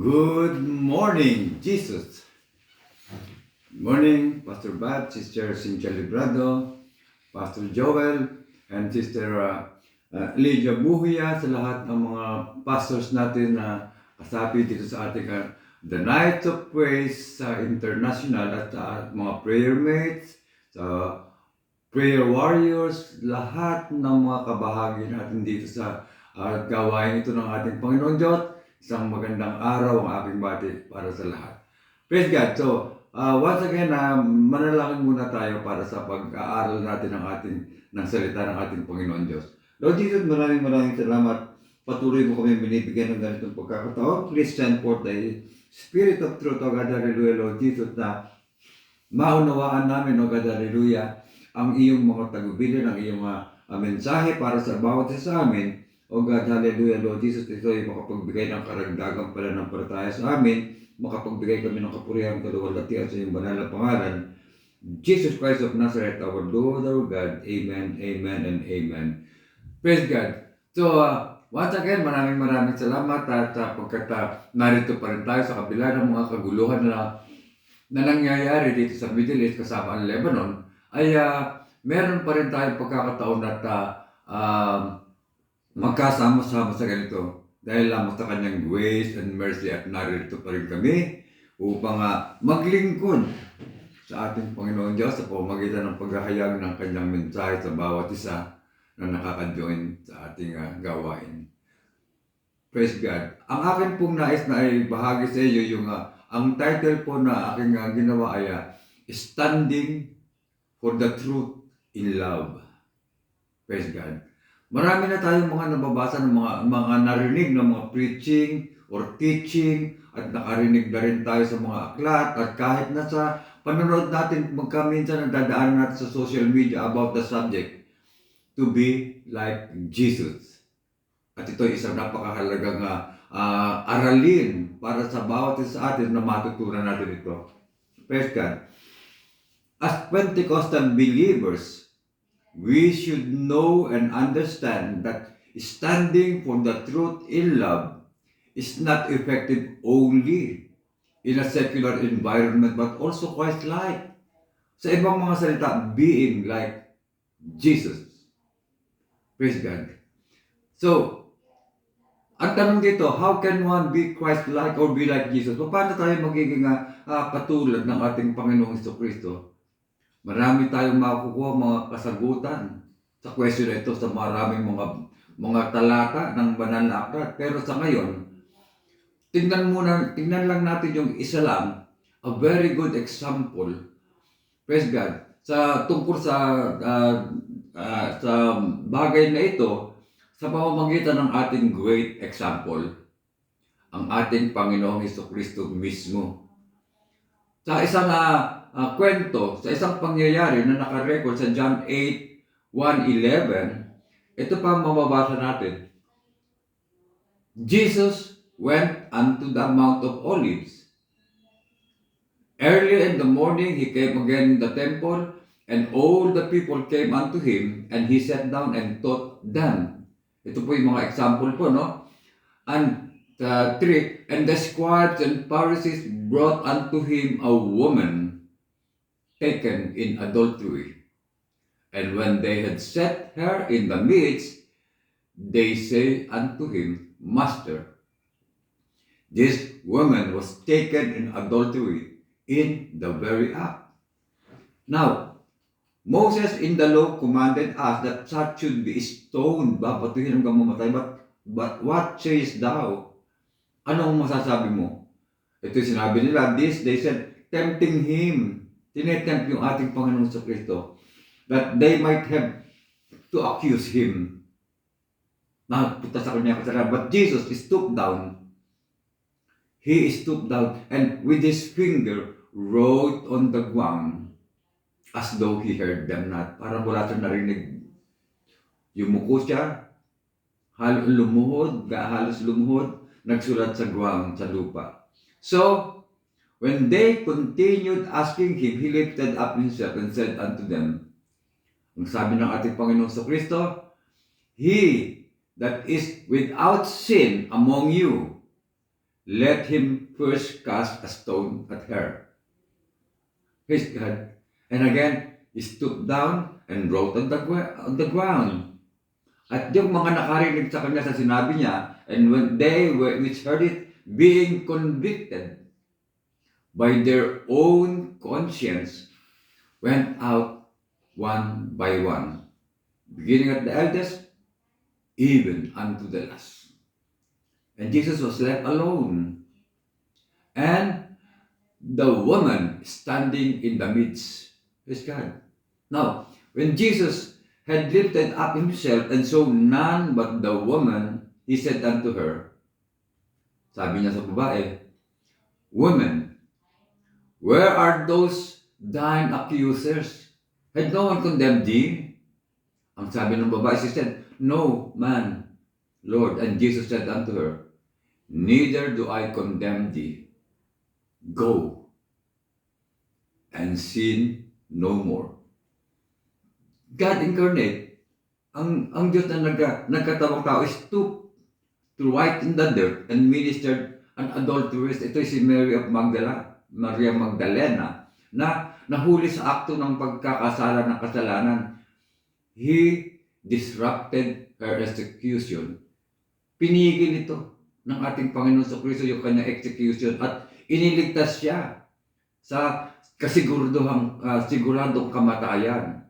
Good morning, Jesus. Good morning, Pastor Bat, Sister Cynthia Librado, Pastor Joel, and Sister Lydia Buhia, sa lahat ng mga pastors natin na kasapi dito sa ating The Night of Praise sa International at mga prayer mates, sa prayer warriors, lahat ng mga kabahagi natin dito sa gawain ito ng ating Panginoon Diyos. Isang magandang araw ang aking bati para sa lahat. Praise God. So, once again, manalangin muna tayo para sa pag-aaral natin ng salita ng ating Panginoon Diyos. Lord Jesus, maraming salamat. Patuloy mo kami binibigyan ng ganitong pagkakataon. Please send forth the Spirit of Truth, O God, hallelujah, Lord Jesus, na maunawaan namin, O God, hallelujah, ang iyong mga tagubilin, ang iyong mensahe para sa bawat isa sa amin. O God, hallelujah, Lord Jesus, ito ay makapagbigay ng karagdagang pananampalataya sa amin, makapagbigay kami ng kapurihan, kaluwalhatian sa iyong banal na pangalan. Jesus Christ of Nazareth, our Lord, our God. Amen, amen, and amen. Praise God. So, once again, maraming salamat at pagkat narito pa rin tayo sa kabila ng mga kaguluhan na nangyayari dito sa Middle East kasama ang Lebanon, ay meron pa rin tayong pagkakataon at magkasama-sama sa ganito dahil lamang sa kanyang grace and mercy at narito pa rin kami upang maglingkod sa ating Panginoon Diyos sa pamamagitan ng paghahayag ng kanyang mensahe sa bawat isa na nakaka-join sa ating gawain. Praise God. Ang akin pong nais na ay bahagi sa iyo yung ang title po na aking ginawa ay Standing for the Truth in Love. Praise God. Marami na tayong mga nababasa ng mga narinig ng mga preaching or teaching at nakarinig na rin tayo sa mga aklat at kahit na sa panonood natin magkaminsan nadadaanan natin sa social media about the subject to be like Jesus. At ito ay isang napakahalagang aralin para sa bawat isa sa atin na matutunan natin ito. Praise God. As Pentecostal believers, we should know and understand that standing for the truth in love is not effective only in a secular environment but also Christ-like. Sa ibang mga salita, being like Jesus. Praise God. So, ang tanong dito, how can one be Christ-like or be like Jesus? Paano tayo magiging katulad ng ating Panginoong Jesucristo? Marami tayong makukuha mga kasagutan sa question na ito sa maraming mga talata ng banal na aklat. Pero sa ngayon, tingnan lang natin yung isa lang, a very good example. Praise God. Tungkol sa bagay na ito, sa pamamagitan ng ating great example, ang ating Panginoong Jesucristo mismo. Sa isang kwento, sa isang pangyayari na nakarecord sa John 8:1-11, ito pa mababasa natin. Jesus went unto the Mount of Olives. Early in the morning, he came again in the temple, and all the people came unto him, and he sat down and taught them. Ito po yung mga example po, no? And 3, and the scribes and Pharisees brought unto him a woman taken in adultery. And when they had set her in the midst, they say unto him, Master, this woman was taken in adultery in the very act. Now, Moses in the law commanded us that such should be stoned, babatuhin hanggang mamatay. But what sayest thou? Anong masasabi mo? Ito sinabi nila, they said, tempting him. Tinetempt yung ating Panginoon sa Kristo that they might have to accuse him. Napunta sa kanya kasalanan. But Jesus stooped down. He stooped down and with his finger wrote on the ground as though he heard them not. Parang wala siyang narinig. Yumuko siya, halos lumuhod, nagsulat sa ground, sa lupa. So, when they continued asking him, he lifted up himself and said unto them, ang sabi ng ating Panginoon sa Kristo, he that is without sin among you, let him first cast a stone at her. Praise God. And again, he stooped down and wrote on the ground. At yung mga nakarinig sa kanya sa sinabi niya, and when they which heard it, being convicted by their own conscience, went out one by one, beginning at the eldest, even unto the last. And Jesus was left alone, and the woman standing in the midst. Praise God. Now, when Jesus had lifted up himself and saw none but the woman, he said unto her, sabi niya sa babae, Woman, where are those thine accusers? Had no one condemned thee? Ang sabi ng babae, she said, No man, Lord. And Jesus said unto her, Neither do I condemn thee. Go and sin no more. God incarnate, ang Diyos na nagkatawang tao, stooped to write in the dirt and ministered an adulteress. Ito si Mary of Maria Magdalena, na nahuli sa akto ng pagkakasala ng kasalanan. He disrupted her execution. Pinigil ito ng ating Panginoon sa Kristo yung kanyang execution at iniligtas siya sa siguradong kamatayan.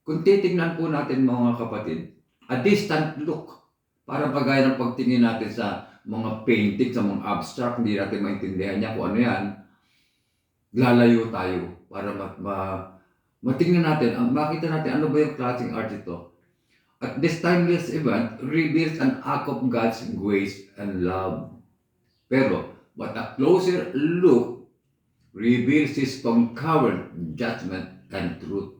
Kung titignan po natin mga kapatid, a distant look, para pagaya ng pagtingin natin sa mga painting, sa mga abstract, hindi natin maintindihan niya kung ano yan, lalayo tayo para matingnan natin, makita natin ano ba yung klaseng art ito. At this timeless event reveals an act of God's grace and love. But a closer look reveals His concurrent judgment and truth.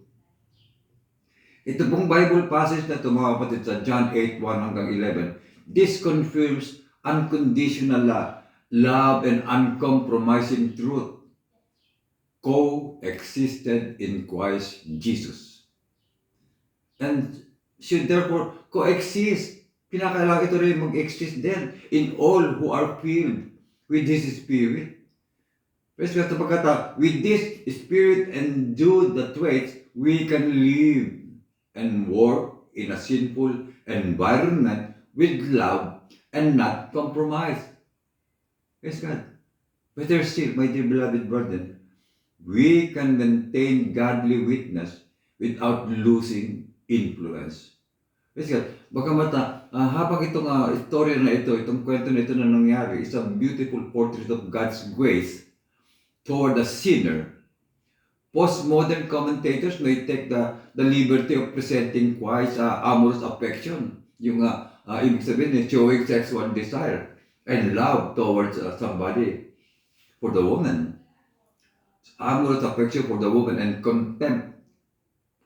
Ito pong Bible passage na ito mga kapatid sa John 8:1 hanggang 11, this confirms unconditional love and uncompromising truth coexisted in Christ Jesus. And should therefore coexist. Pinakailangan ito rin mag-exist din in all who are filled with His Spirit. Praise God, sapagkat with this Spirit and do the traits, we can live and work in a sinful environment with love and not compromise. Praise God. Better still, my dear beloved brethren, we can maintain godly witness without losing influence. Praise God. Bagamat habang itong istorya na ito, itong kwento na ito na nangyari, is a beautiful portrait of God's grace toward the sinner. Postmodern commentators may take the liberty of presenting Christ's amorous affection, yung ibig sabihin showing sexual desire and love towards somebody, for the woman. Amorous affection for the woman and contempt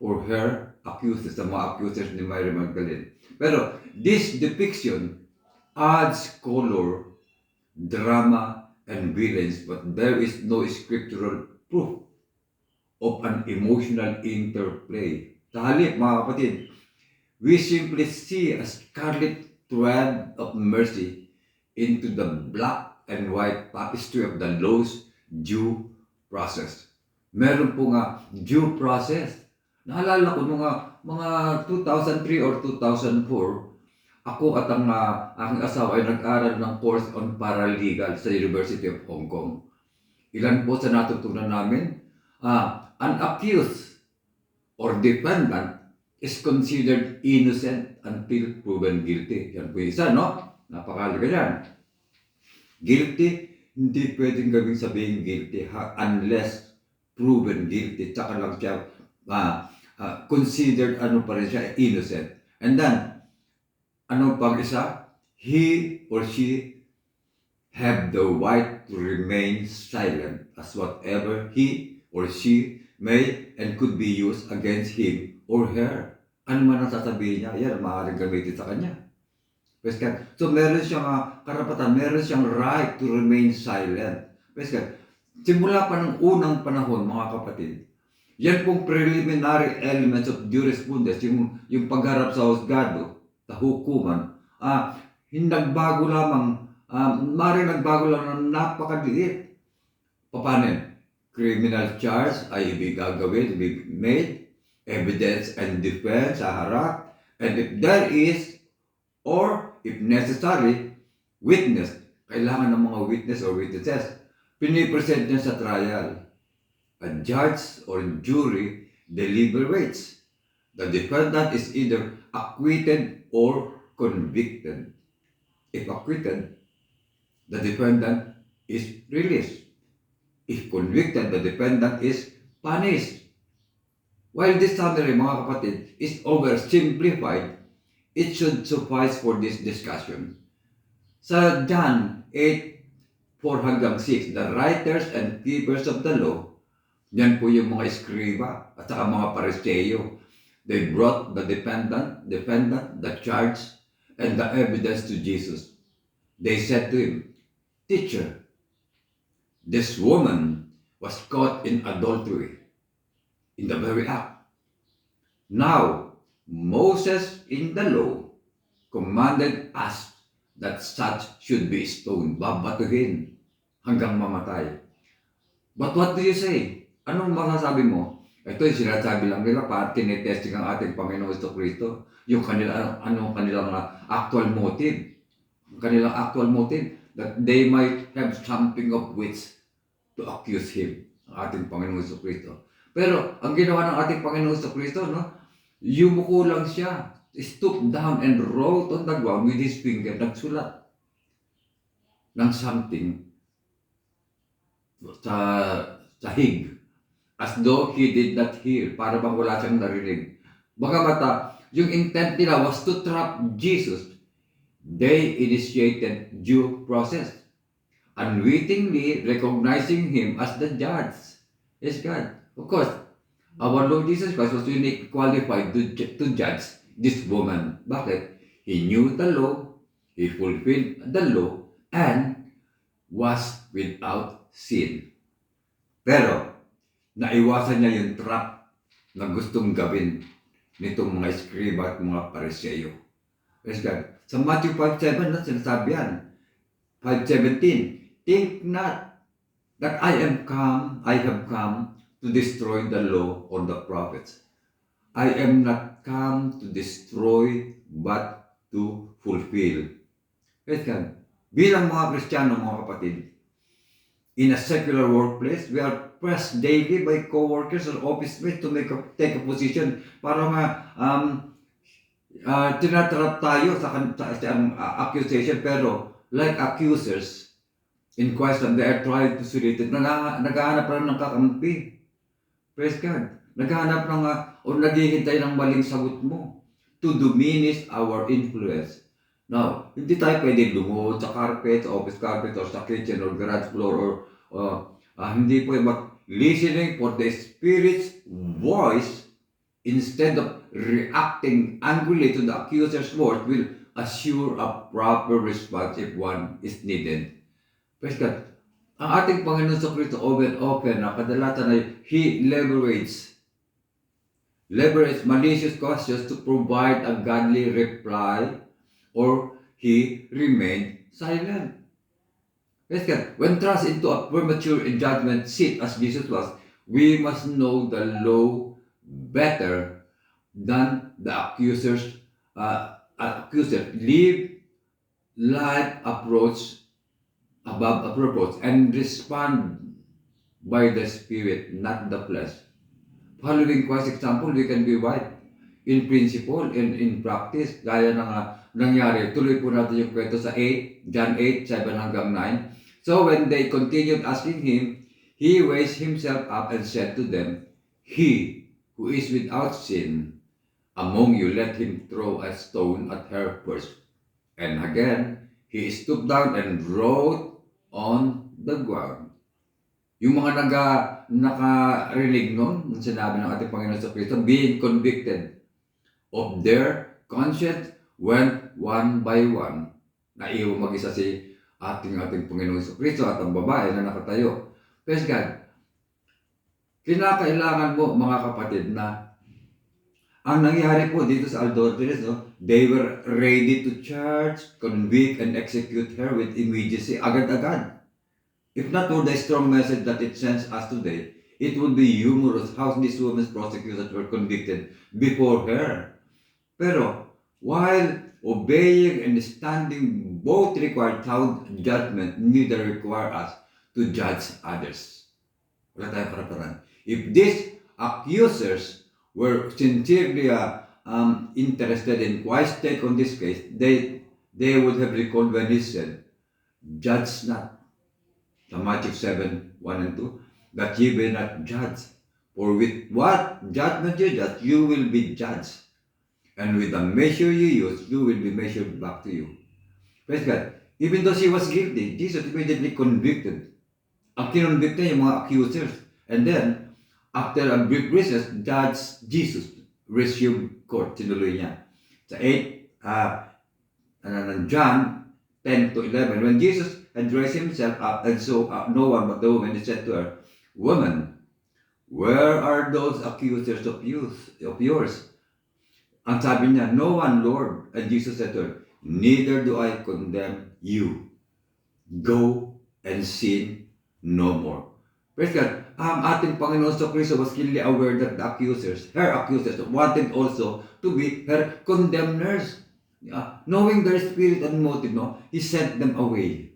for her accusers, the mga accusers ni Mary Magdalene. Pero this depiction adds color, drama, and violence, but there is no scriptural proof of an emotional interplay. Sa halip, mga kapatid, we simply see a scarlet thread of mercy into the black and white tapestry of the law's due process. Meron po nga due process. Naalala ko mga 2003 or 2004, ako at ang aking asawa ay nag-aral ng course on paralegal sa University of Hong Kong. Ilan po sa natutunan namin? An accused or defendant is considered innocent until proven guilty. Yan po yung isa, no? Napakalaga yan. Guilty, hindi pwedeng gawing sabihin guilty unless proven guilty. Tsaka lang siya considered pa rin siya, innocent. And then, ano pang isa? He or she have the right to remain silent as whatever he or she may and could be used against him or her. Ano man ang sasabihin niya, yan, maaaring gamitin sa kanya. Praise God. So meron siyang karapatan, meron siyang right to remain silent. Praise God. Simula pa ng unang panahon, mga kapatid, yan pong preliminary elements of jurisprudence, yung pagharap sa husgado, sa hukuman, nagbago lamang maaaring nagbago lang ng napakaliit. Paano yun? Criminal charge ay gagawin, be made, evidence and defense sa harap, and if there is, or if necessary, witness. Kailangan ng mga witness or witnesses. Pinipresent niya sa trial. A judge or jury deliberates. The defendant is either acquitted or convicted. If acquitted, the defendant is released. If convicted, the defendant is punished. While this summary, mga kapatid, is oversimplified, it should suffice for this discussion. Sa John 8:4-6, the writers and keepers of the law, yan po yung mga eskriba at saka mga pariseyo. They brought the defendant, the charge, and the evidence to Jesus. They said to him, "Teacher, this woman was caught in adultery, in the very act. Now, Moses in the law commanded us that such should be stoned," babatuhin hanggang mamatay. But what do you say? Anong masasabi mo? Ito yung sinasabi lang nila para tinetesting ang ating Panginoon Kristo. Yung kanilang actual motive. Kanilang actual motive that they might have something of which to accuse Him, ang ating Panginoon Kristo. Pero ang ginawa ng ating Panginoon Kristo, yumuko lang siya, stooped down and wrote on the ground with his finger, nagsulat ng something sa sahig, as though he did not hear, para bang wala siyang narinig. Bagamat yung intent nila was to trap Jesus, they initiated due process, unwittingly recognizing him as the judge. Yes, God. Of course, our Lord Jesus Christ was uniquely qualified to judge this woman. Bakit? He knew the law, he fulfilled the law, and was without sin. Pero, naiwasan niya yung trap na gustong gawin nitong mga eskriba at mga pariseyo. Praise God. Sa Matthew 5:7, sinasabi yan. 5:17, "Think not that I have come to destroy the law or the prophets. I am not come to destroy, but to fulfill." Praise God. Bilang mga Kristiyano, mga kapatid, in a secular workplace, we are pressed daily by co-workers or office mates to take a position para tinatrap tayo sa accusation, pero like accusers in question, they are trying to silate it. Naghahanap pa ng kakampi. Praise God. Naghahanap o naghihintay ng maling sagot mo to diminish our influence. Now, hindi tayo pwede lumuhod sa carpet, sa office carpet, or sa kitchen, or garage floor, or hindi po, but listening for the Spirit's voice instead of reacting angrily to the accuser's words will assure a proper response if one is needed. Praise God. Ang ating Panginoon sa Kristo often, kadalasan ay He leverage malicious questions to provide a godly reply, or He remained silent. Praise God. When thrust into a premature judgment seat as Jesus was, we must know the law better than the accuser. Live life approach above a purpose and respond by the Spirit, not the flesh. Following Christ's example, we can be right in principle and in practice. Gaya ng nangyari, tuloy po natin yung kwento sa John 8:7-9. So when they continued asking him, he raised himself up and said to them, "He who is without sin among you, let him throw a stone at her first." And again, he stooped down and wrote on the ground. Yung mga nakarinig nun, nung sinabi ng ating Panginoon sa Kristo, being convicted of their conscience, went one by one. Naiwan mag-isa si ating Panginoon sa Kristo at ang babae na nakatayo. Praise God. Kinakailangan mo, mga kapatid, na Ang nangyari po dito sa adulteress, no, they were ready to charge, convict, and execute her with immediacy, agad-agad. If not for the strong message that it sends us today, it would be humorous how these women's prosecutors were convicted before her. Pero, while obeying and standing both require sound judgment, neither require us to judge others. Wala tayong para-paraan. If these accusers were sincerely interested in Christ's take on this case, they would have recalled when he said, "Judge not." Sa Matthew 7, 1 and 2, that ye be not judged. For with what judgment you judge, you will be judged. And with the measure you use, you will be measured back to you. Praise God. Even though she was guilty, Jesus immediately convicted. Ang kinonvict niya yung mga accusers. And then, after a brief recess, Judge Jesus resumed court. Sinuloy niya. Sa 8, John 10 to 11, when Jesus had raised himself up and saw no one but the woman, he said to her, "Woman, where are those accusers of yours?" Ang sabi niya, "No one, Lord." And Jesus said to her, "Neither do I condemn you. Go and sin no more." Praise God. Ang ating Panginoon sa Kristo was keenly aware that the accusers, her accusers, wanted also to be her condemners. Knowing their spirit and motive, no, He sent them away.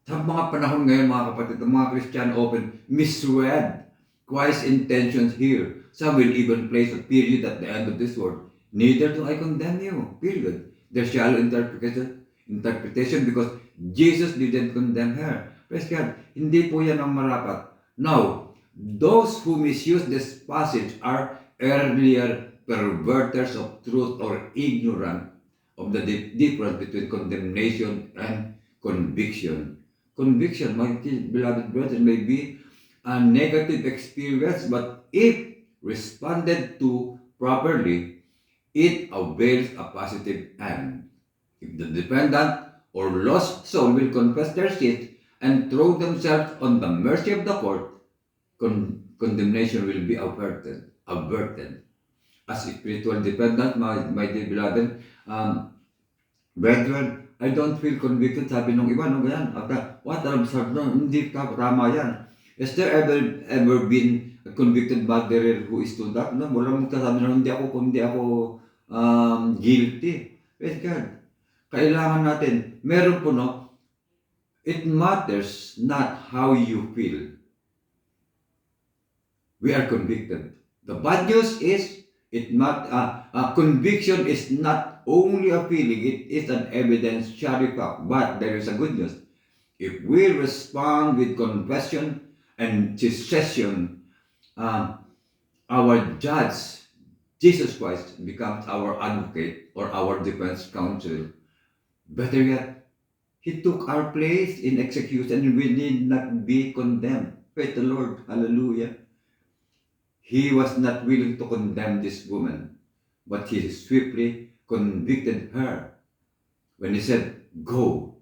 Sa mga panahon ngayon, mga kapatid, ang mga Christian often misread Christ's intentions here. Some will even place a period at the end of this word. "Neither do I condemn you." Period. There's shallow interpretation because Jesus didn't condemn her. Praise God. Hindi po yan ang marapat. Now, those who misuse this passage are earlier perverters of truth or ignorant of the difference between condemnation and conviction. Conviction, my beloved brothers, may be a negative experience, but if responded to properly, it avails a positive end. If the defendant or lost soul will confess their sins and throw themselves on the mercy of the court, condemnation will be averted. As a spiritual dependent, my dear beloved, brethren, I don't feel convicted, sabi nung iba, no, ganyan. What I'm sorry, no, hindi ka, tama yan. Has there ever been a convicted murderer who stood up? No, walang magsasabi na hindi ako guilty. Praise God. Kailangan natin, meron po, no, it matters not how you feel. We are convicted. The bad news is, conviction is not only a feeling, it is an evidentiary fact. But there is a good news. If we respond with confession and cessation, our judge, Jesus Christ, becomes our advocate or our defense counsel. Better yet, He took our place in execution and we need not be condemned. Praise the Lord. Hallelujah. He was not willing to condemn this woman, but He swiftly convicted her when He said, "Go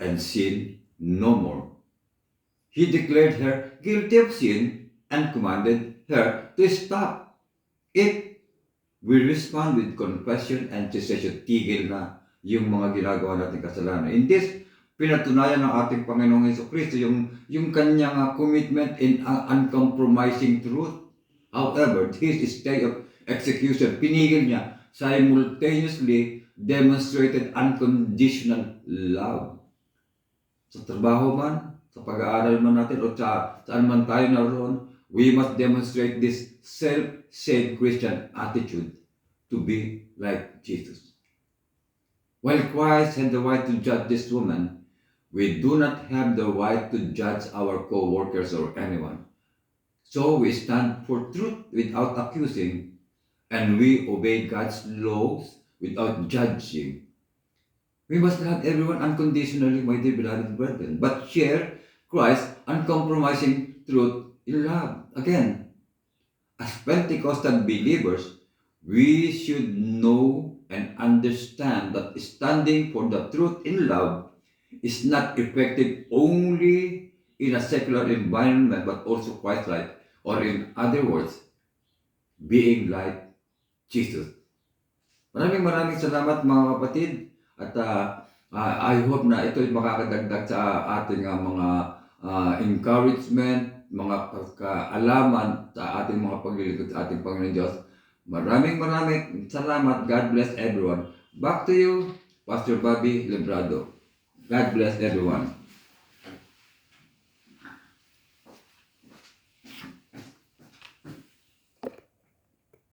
and sin no more." He declared her guilty of sin and commanded her to stop. If we respond with confession and cessation, tigil na yung mga ginagawa nating kasalanan. In this, pinatunayan ng ating Panginoong Jesucristo yung kanyang commitment in uncompromising truth. However, his state of execution, pinigil niya, simultaneously demonstrated unconditional love. Sa trabaho man, sa pag-aaral man natin, o saan man tayo naroon, we must demonstrate this self-same Christian attitude to be like Jesus. While Christ had the right to judge this woman, we do not have the right to judge our co-workers or anyone. So we stand for truth without accusing, and we obey God's laws without judging. We must love everyone unconditionally, my dear beloved brethren, but share Christ's uncompromising truth in love. Again, as Pentecostal believers, we should know and understand that standing for the truth in love is not effective only in a secular environment, but also Christ-like. Or in other words, being like Jesus. Maraming salamat mga kapatid at I hope na ito ay makakadagdag sa ating mga encouragement, mga kaalaman sa ating mga paglilingkod sa ating Panginoon Diyos. Maraming salamat. God bless everyone. Back to you, Pastor Bobby Lebrado. God bless everyone.